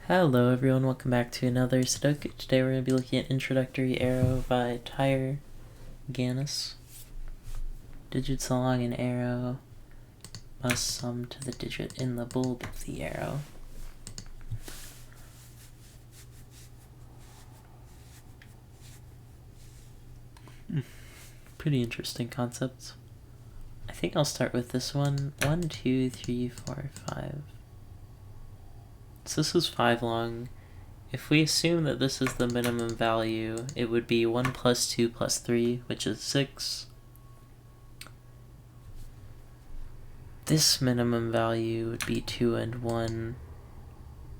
Hello everyone, welcome back to another Sudoku. Today we're going to be looking at Introductory Arrow by Tyrgannus. Digits along an arrow must sum to the digit in the bulb of the arrow. Pretty interesting concepts. I think I'll start with this one. 1, 2, 3, 4, 5. So this is 5 long. If we assume that this is the minimum value, it would be 1 plus 2 plus 3, which is 6. This minimum value would be 2 and 1,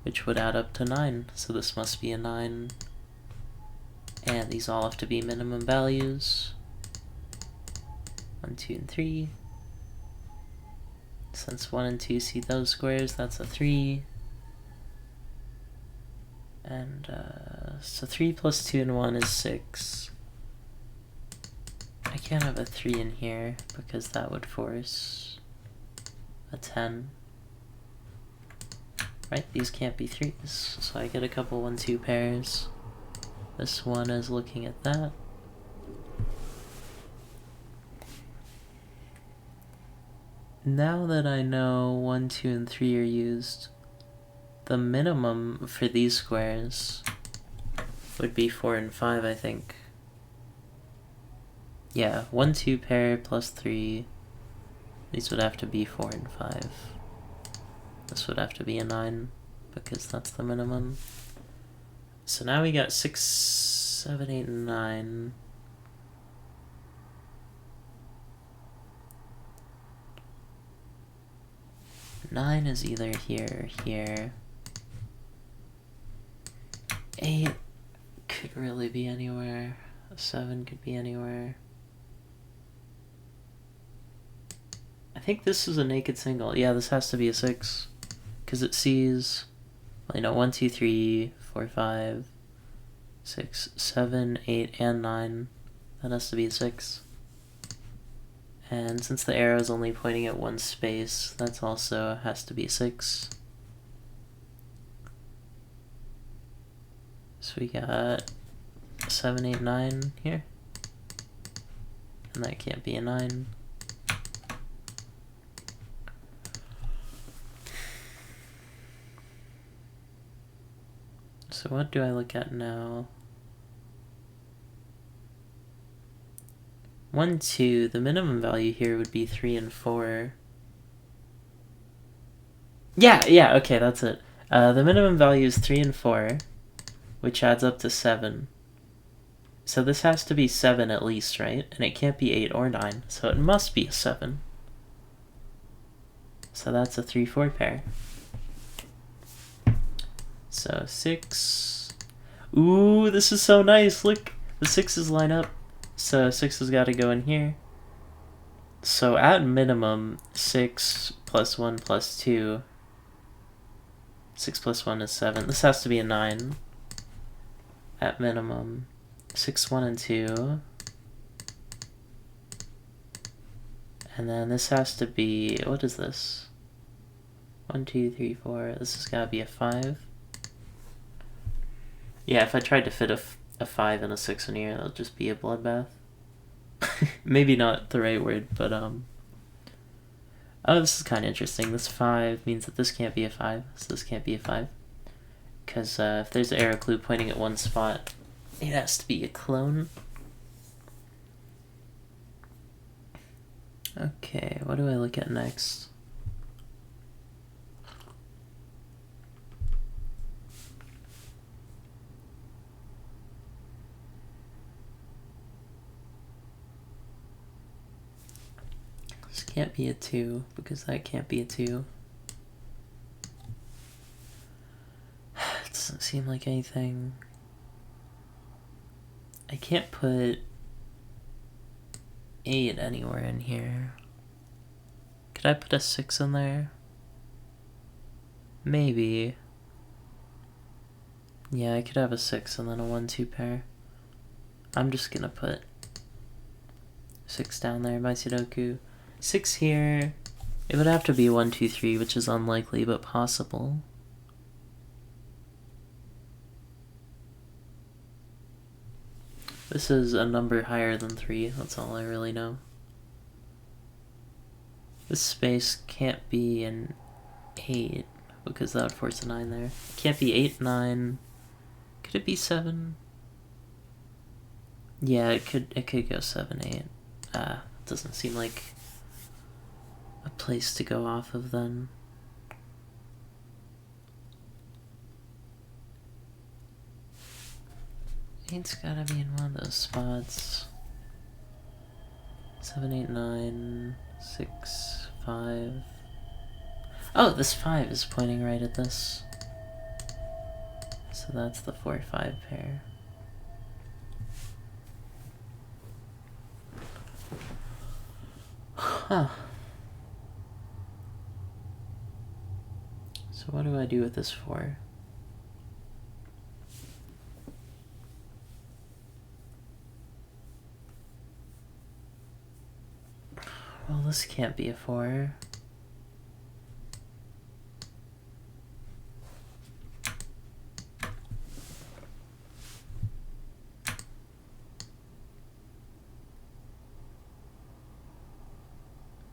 which would add up to 9. So this must be a 9. And these all have to be minimum values. 1, 2, and 3. Since 1 and 2 see those squares, that's a 3. And so 3 plus 2 and 1 is 6. I can't have a 3 in here because that would force a 10. Right, these can't be 3s, so I get a couple 1, 2 pairs. This one is looking at that. Now that I know 1, 2, and 3 are used, the minimum for these squares would be 4 and 5, I think. Yeah, 1, 2 pair plus 3. These would have to be 4 and 5. This would have to be a 9, because that's the minimum. So now we got 6, 7, 8, and 9. Nine is either here or here. 8 could really be anywhere. 7 could be anywhere. I think this is a naked single. Yeah, this has to be a 6. Because it sees, 1, 2, 3, 4, 5, 6, 7, 8, and 9. That has to be a 6. And since the arrow is only pointing at one space, that's also has to be a 6. So we got 7, 8, 9 here. And that can't be a 9. So what do I look at now? 1, 2, the minimum value here would be 3 and 4. Yeah, okay, that's it. The minimum value is 3 and 4, which adds up to 7. So this has to be 7 at least, right? And it can't be 8 or 9, so it must be a 7. So that's a 3, 4 pair. So 6. Ooh, this is so nice. Look, the 6s line up. So 6 has got to go in here. So at minimum, 6 plus 1 plus 2. 6 plus 1 is 7. This has to be a 9. At minimum. 6, 1, and 2. And then this has to be, what is this? 1, 2, 3, 4. This has got to be a 5. Yeah, if I tried to fit a 5 and a 6 in here, that'll just be a bloodbath. Maybe not the right word, but oh, this is kind of interesting. This 5 means that this can't be a 5, so this can't be a 5. Because if there's an arrow clue pointing at one spot, it has to be a clone. Okay, what do I look at next? This can't be a 2, because that can't be a 2. It doesn't seem like anything. I can't put 8 anywhere in here. Could I put a 6 in there? Maybe. Yeah, I could have a 6 and then a 1, 2 pair. I'm just gonna put 6 down there by Sudoku. 6 here. It would have to be 1, 2, 3, which is unlikely but possible. This is a number higher than 3, that's all I really know. This space can't be an 8, because that would force a 9 there. It can't be 8, 9. Could it be 7? Yeah, it could go 7, 8. It doesn't seem like a place to go off of then. Eight's gotta be in one of those spots. 7, 8, 9, 6, 5. Oh, this 5 is pointing right at this. So that's the 4, 5 pair. Huh. So what do I do with this 4? Well, this can't be a 4.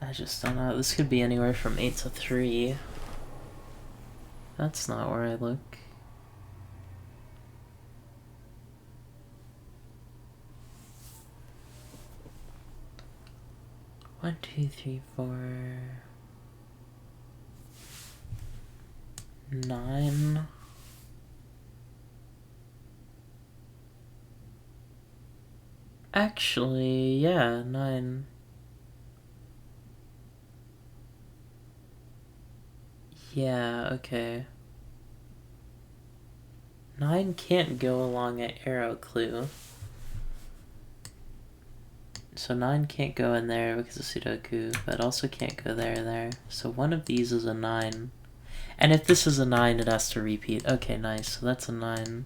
I just don't know. This could be anywhere from 8 to 3. That's not where I look. One, two, three, 4, 9. Actually, yeah, 9. Yeah, okay. 9 can't go along an arrow clue. So 9 can't go in there because of Sudoku, but also can't go there. So one of these is a 9. And if this is a 9, it has to repeat. Okay, nice. So that's a 9.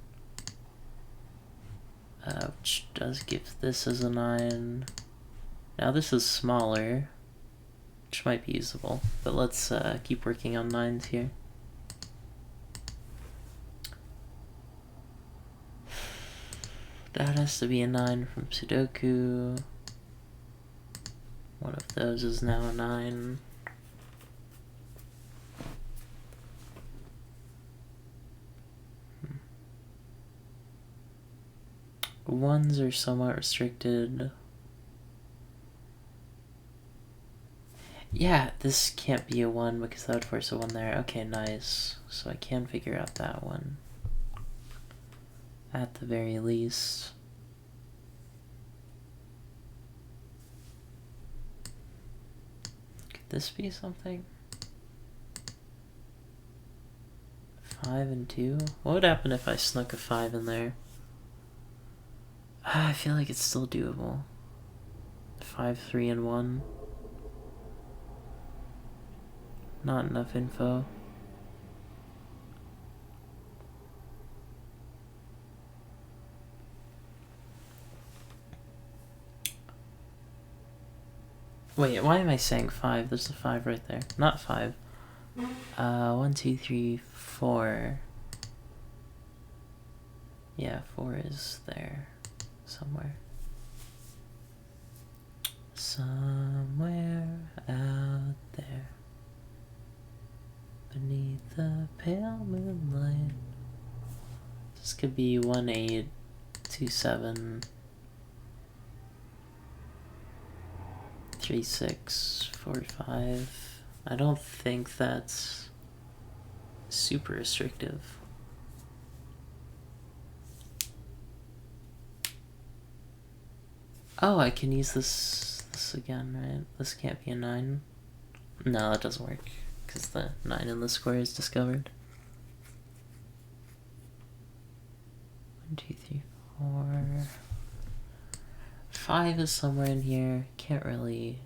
Which does give this as a 9. Now this is smaller, which might be usable. But let's keep working on 9s here. That has to be a 9 from Sudoku. One of those is now a 9. Ones are somewhat restricted. Yeah, this can't be a 1 because that would force a 1 there. Okay, nice. So I can figure out that one. At the very least. Could this be something? 5 and 2? What would happen if I snuck a 5 in there? I feel like it's still doable. 5, 3, and 1. Not enough info. Wait, why am I saying 5? There's a 5 right there. Not 5. 1, 2, 3, 4. Yeah, 4 is there. Somewhere. Somewhere out there. Beneath the pale moonlight. This could be 1, 8, 2, 7. 3, 6, 4, 5. I don't think that's super restrictive. Oh, I can use this again, right? This can't be a 9. No, that doesn't work, because the 9 in the square is discovered. 1, 2, 3, 4. 5 is somewhere in here. Can't really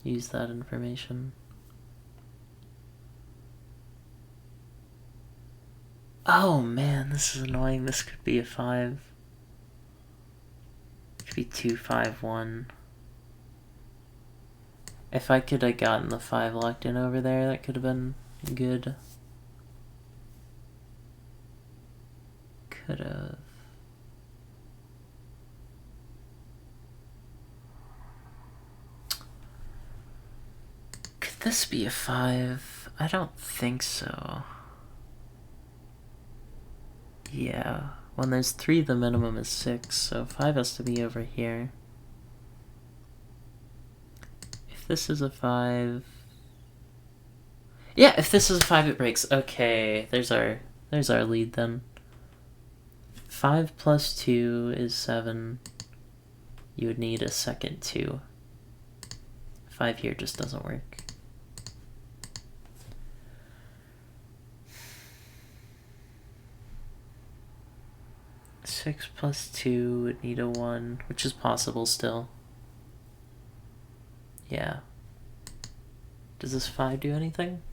use that information. Oh man, this is annoying. This could be a 5. It could be 2, 5, 1. If I could have gotten the 5 locked in over there, that could have been good. Could have. this be a 5? I don't think so. Yeah, when there's 3, the minimum is 6, so 5 has to be over here. If this is a 5... Yeah, if this is a 5, it breaks. Okay, there's our lead then. 5 plus 2 is 7. You would need a second 2. 5 here just doesn't work. Six plus 2 would need a 1, which is possible still. Yeah. Does this 5 do anything?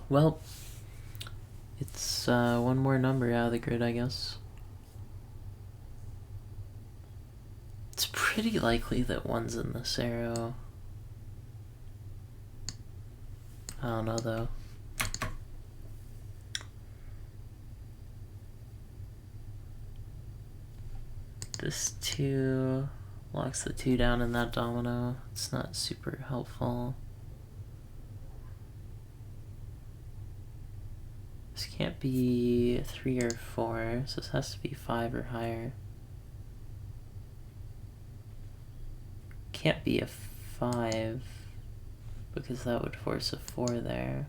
Well, it's one more number out of the grid, I guess. It's pretty likely that 1's in this arrow. I don't know, though. This 2 locks the 2 down in that domino. It's not super helpful. This can't be 3 or 4, so this has to be 5 or higher. Can't be a 5, because that would force a 4 there.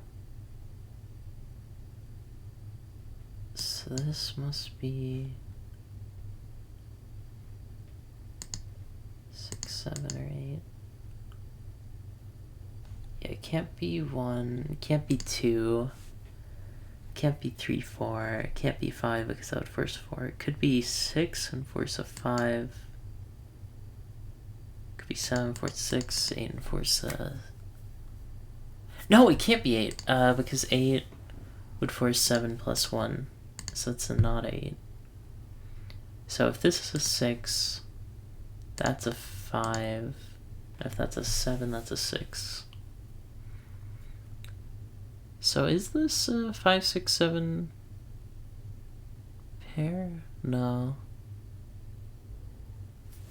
So this must be 6, 7, or 8. Yeah, it can't be 1, it can't be 2. Can't be 3, 4. It can't be 5 because that would force 4. It could be 6 and force a 5. Could be 7, force 6, 8 and force a... No, it can't be 8 because 8 would force 7 plus 1. So it's a not 8. So if this is a 6, that's a 5. If that's a 7, that's a 6. So is this a 5, 6, 7 pair? No.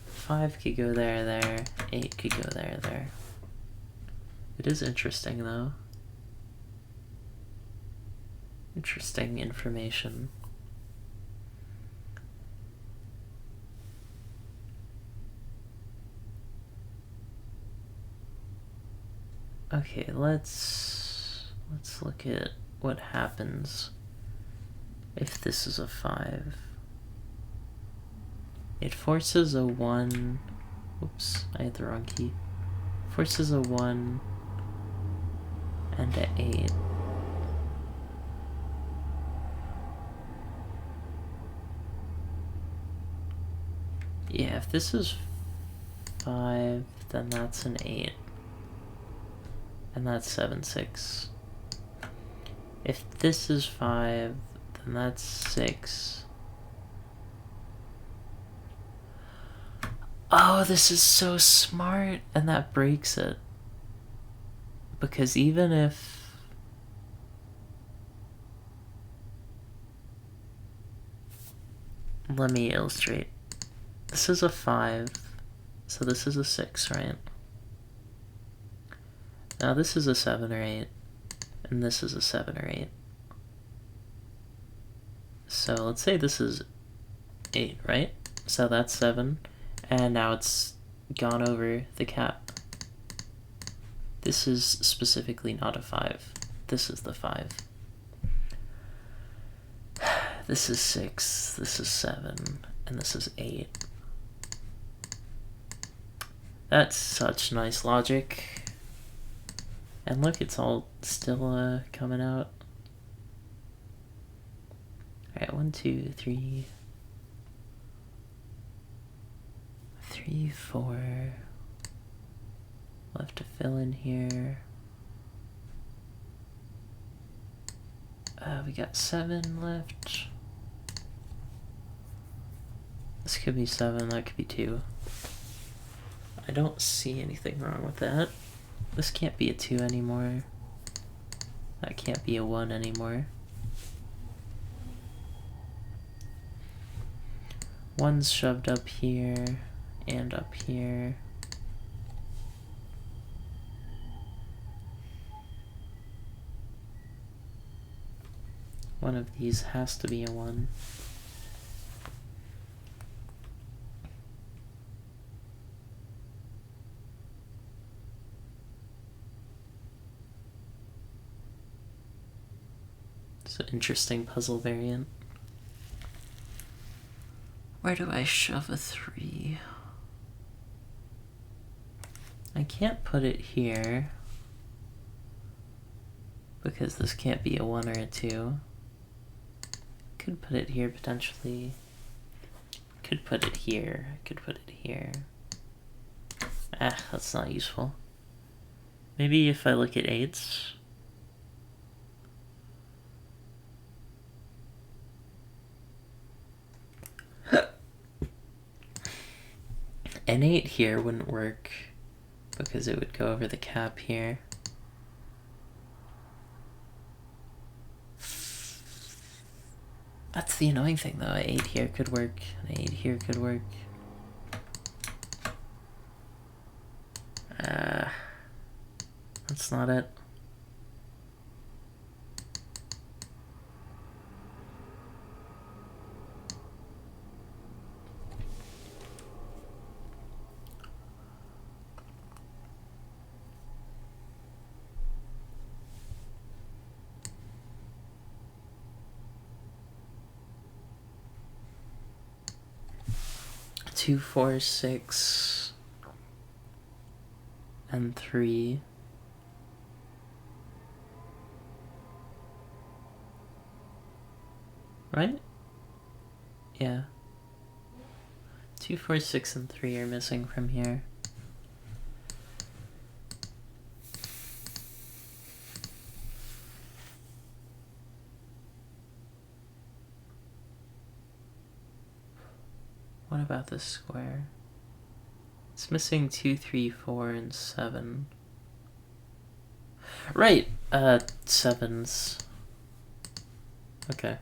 5 could go there, there. 8 could go there, there. It is interesting, though. Interesting information. Okay, let's look at what happens if this is a 5. It forces a 1. Oops, I hit the wrong key. Forces a 1 and an 8. Yeah, if this is 5, then that's an 8. And that's 7, 6. If this is 5, then that's 6. Oh, this is so smart, and that breaks it. Because even if... Let me illustrate. This is a 5, so this is a 6, right? Now this is a 7 or 8, and this is a 7 or 8. So let's say this is 8, right? So that's 7, and now it's gone over the cap. This is specifically not a 5. This is the 5. This is 6, this is 7, and this is 8. That's such nice logic. And look, it's all still coming out. Alright, 1, 2, 3. 3, 4. We'll have to fill in here. We got 7 left. This could be 7, that could be 2. I don't see anything wrong with that. This can't be a 2 anymore. That can't be a 1 anymore. 1's shoved up here and up here. One of these has to be a 1. It's an interesting puzzle variant. Where do I shove a 3? I can't put it here because this can't be a 1 or a 2. Could put it here potentially. Could put it here. Could put it here. Ah, that's not useful. Maybe if I look at 8s. An 8 here wouldn't work because it would go over the cap here. That's the annoying thing though. An 8 here could work. An 8 here could work. That's not it. Two, 4, 6, and 3. Right? Yeah. 2, 4, 6, and 3 are missing from here. What about this square? It's missing 2, 3, 4, and 7. Right, 7s. Okay.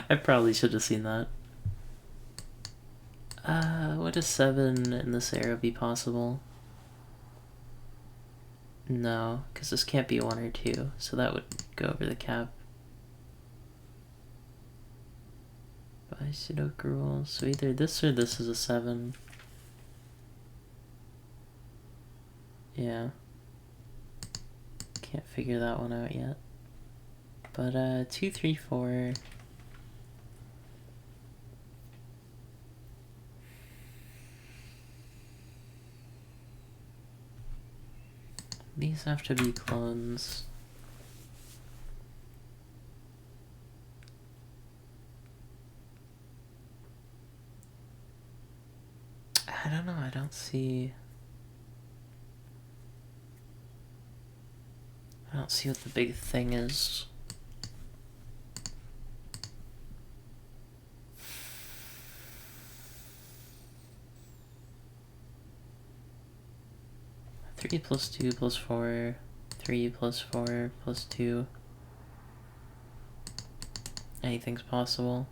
I probably should have seen that. Would a 7 in this arrow be possible? No, because this can't be a 1 or 2, so that would go over the cap. By Sudoku rules, so either this or this is a 7. Yeah. Can't figure that one out yet. But 2, 3, 4. These have to be clones. I don't know, I don't see what the big thing is. Three plus 2 plus 4, 3 plus 4 plus 2. Anything's possible.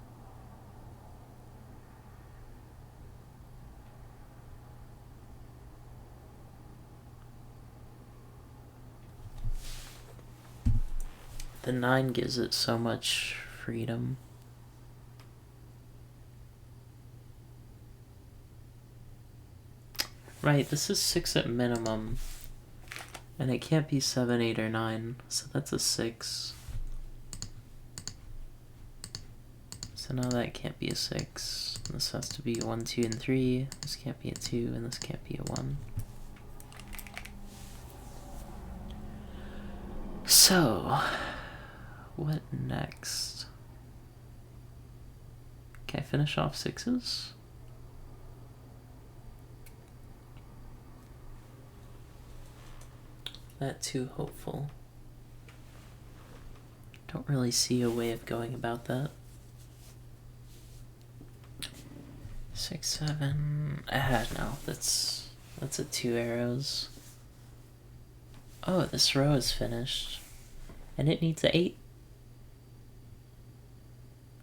The 9 gives it so much freedom. Right, this is 6 at minimum. And it can't be 7, 8, or 9, so that's a 6. So now that can't be a 6. This has to be 1, 2, and 3. This can't be a 2, and this can't be a 1. So, what next? Can I finish off 6s? Not too hopeful. Don't really see a way of going about that. 6, 7. Ah, no, that's a 2 arrows. Oh, this row is finished. And it needs a 8.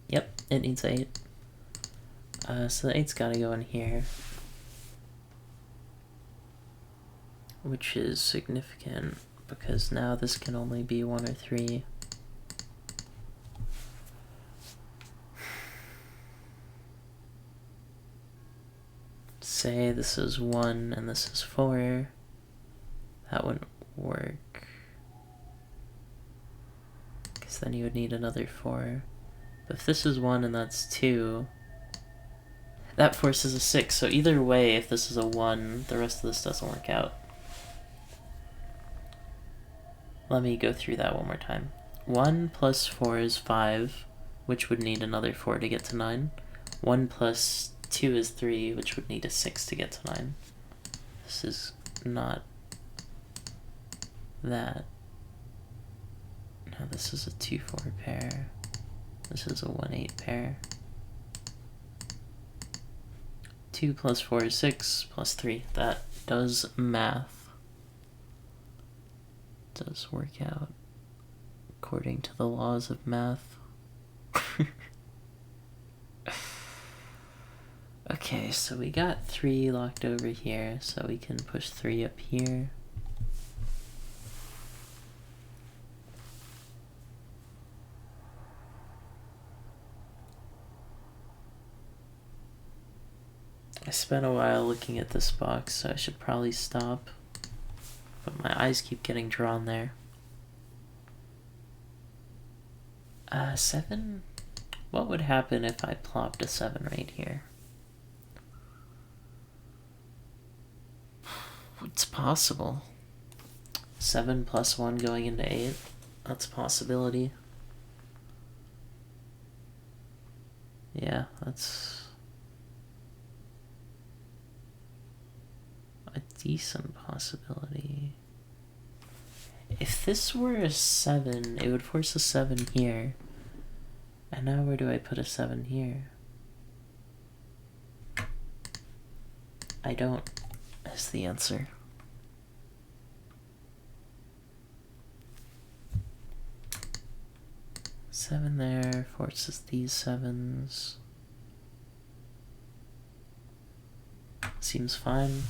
Yep, it needs 8. So the 8's gotta go in here. Which is significant, because now this can only be 1 or 3. Say this is 1 and this is 4. That wouldn't work. Because then you would need another 4. But if this is 1 and that's 2, that forces a 6. So either way, if this is a 1, the rest of this doesn't work out. Let me go through that one more time. 1 plus 4 is 5, which would need another 4 to get to 9. 1 plus 2 is 3, which would need a 6 to get to 9. This is not that. No, this is a 2-4 pair. This is a 1-8 pair. 2 plus 4 is 6, plus 3. That does math. Does work out according to the laws of math. Okay, so we got 3 locked over here, so we can push 3 up here. I spent a while looking at this box, so I should probably stop. But my eyes keep getting drawn there. 7? What would happen if I plopped a 7 right here? It's possible. 7 plus 1 going into 8. That's a possibility. Yeah, that's a decent possibility. If this were a 7, it would force a 7 here. And now where do I put a 7 here? I don't, is the answer. Seven there forces these 7s. Seems fine.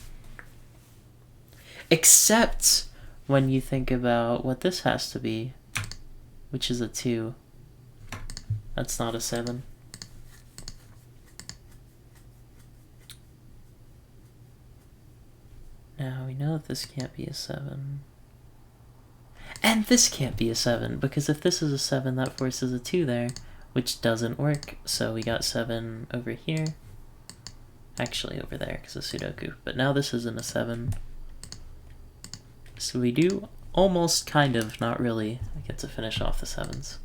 Except when you think about what this has to be, which is a 2. That's not a 7. Now we know that this can't be a 7. And this can't be a 7, because if this is a 7, that forces a 2 there, which doesn't work. So we got 7 over here. Actually over there, because of Sudoku. But now this isn't a 7. So we do almost, kind of, not really, I get to finish off the 7s.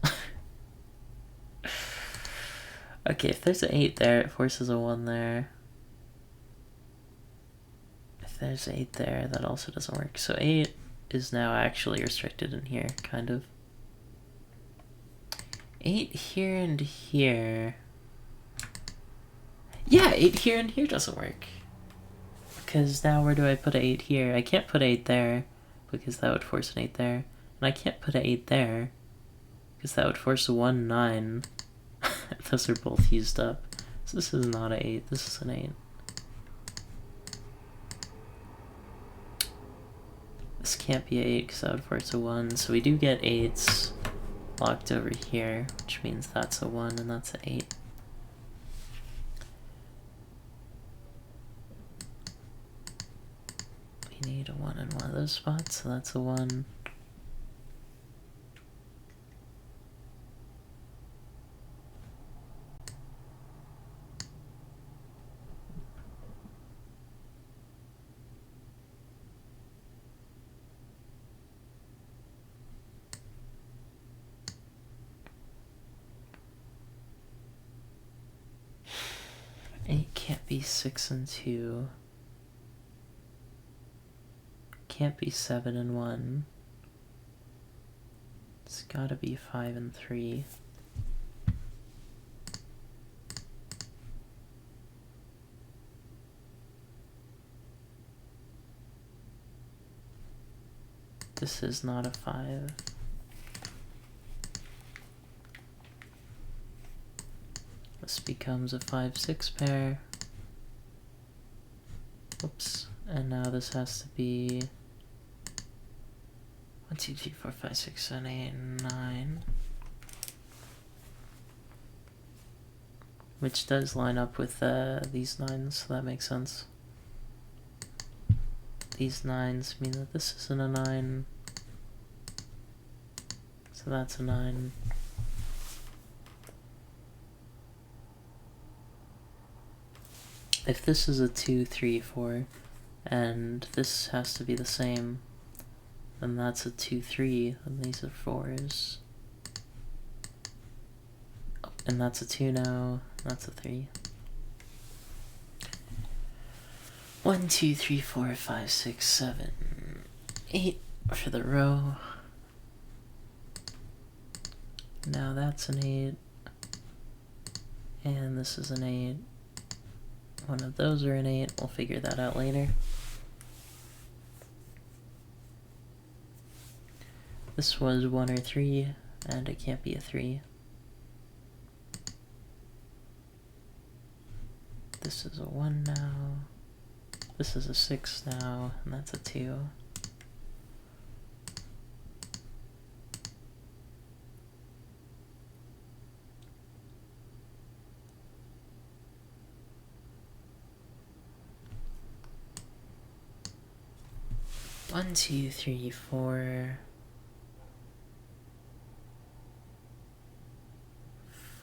Okay, if there's an 8 there, it forces a 1 there. If there's 8 there, that also doesn't work. So 8 is now actually restricted in here, kind of. 8 here and here. Yeah, 8 here and here doesn't work. Because now where do I put an 8 here? I can't put 8 there, because that would force an 8 there. And I can't put an 8 there, because that would force a 1, 9. Those are both used up. So this is not an 8, this is an 8. This can't be an 8 because that would force a 1. So we do get 8s locked over here, which means that's a 1 and that's an 8. We need a 1 in one of those spots, so that's a 1. Can't be 6 and 2. Can't be 7 and 1. It's gotta be 5 and 3. This is not a 5. This becomes a 5-6 pair. Oops. And now this has to be 1, 2, 3, 4, 5, 6, 7, 8, 9. Which does line up with these 9s, so that makes sense. These 9s mean that this isn't a 9. So that's a 9. If this is a 2, 3, 4, and this has to be the same, then that's a 2, 3, and these are 4s. Oh, and that's a 2 now, that's a 3. 1, 2, 3, 4, 5, 6, 7, 8 for the row. Now that's an 8, and this is an 8. One of those are an 8, we'll figure that out later. This was 1 or 3, and it can't be a 3. This is a 1 now. This is a 6 now, and that's a 2. One, 2, 3, 4.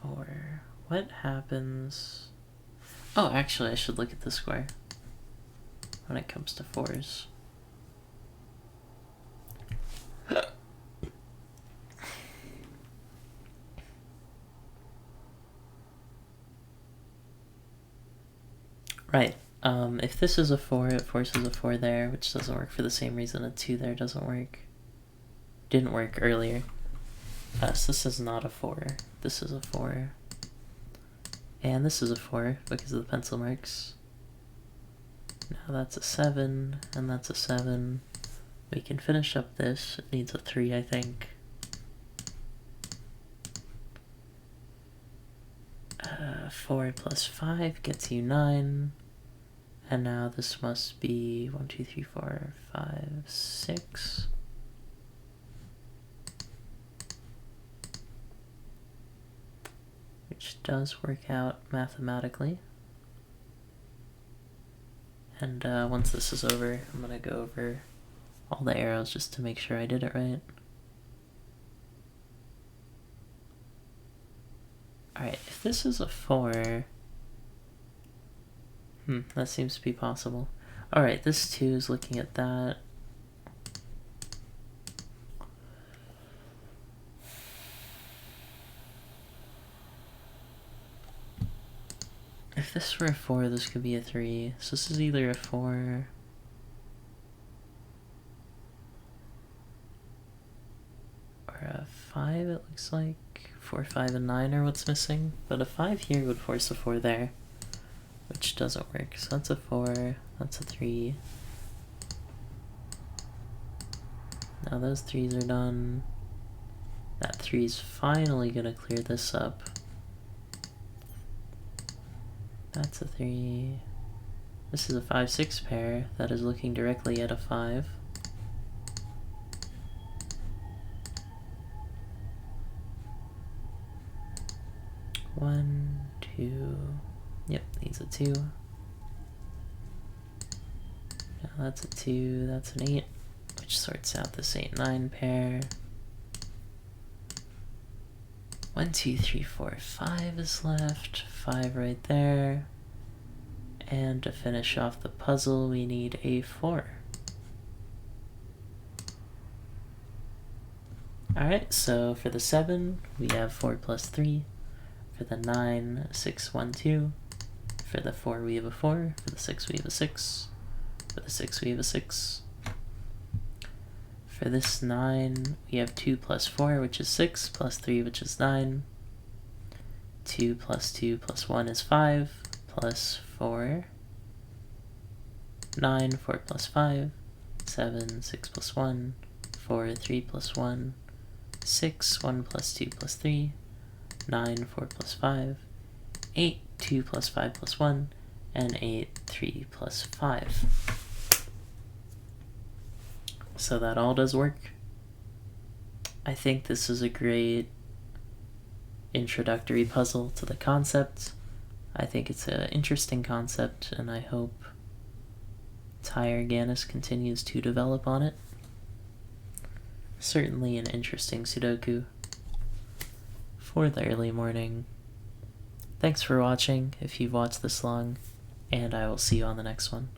4. What happens? Oh, actually, I should look at the square when it comes to 4s. Right. If this is a 4, it forces a 4 there, which doesn't work for the same reason a 2 there doesn't work. Didn't work earlier. So this is not a 4. This is a 4. And this is a 4 because of the pencil marks. Now that's a 7, and that's a 7. We can finish up this. It needs a 3, I think. 4 plus 5 gets you 9. And now this must be 1, 2, 3, 4, 5, 6. Which does work out mathematically. And once this is over, I'm going to go over all the arrows just to make sure I did it right. Alright, if this is a 4... that seems to be possible. Alright, this 2 is looking at that. If this were a 4, this could be a 3. So this is either a 4... or a 5, it looks like. 4, 5, and 9 are what's missing. But a 5 here would force a 4 there, which doesn't work. So that's a 4, that's a 3. Now those 3s are done. That 3's finally gonna clear this up. That's a 3. This is a 5, 6 pair that is looking directly at a 5. One, 2. Yep, needs a 2. Now that's a 2, that's an 8, which sorts out this 8, 9 pair. 1, 2, 3, 4, 5 is left. 5 right there. And to finish off the puzzle, we need a 4. Alright, so for the 7, we have 4 plus 3. For the 9, 6, 1, 2. For the 4, we have a 4. For the 6, we have a 6. For the 6, we have a 6. For this 9, we have 2 plus 4, which is 6, plus 3, which is 9. 2 plus 2 plus 1 is 5, plus 4. 9, 4 plus 5, 7, 6 plus 1, 4, 3 plus 1, 6, 1 plus 2 plus 3, 9, 4 plus 5, 8, 2 plus 5 plus 1, and 8, 3 plus 5. So that all does work. I think this is a great introductory puzzle to the concept. I think it's an interesting concept, and I hope Tyrgannus continues to develop on it. Certainly an interesting Sudoku for the early morning. Thanks for watching if you've watched this long, and I will see you on the next one.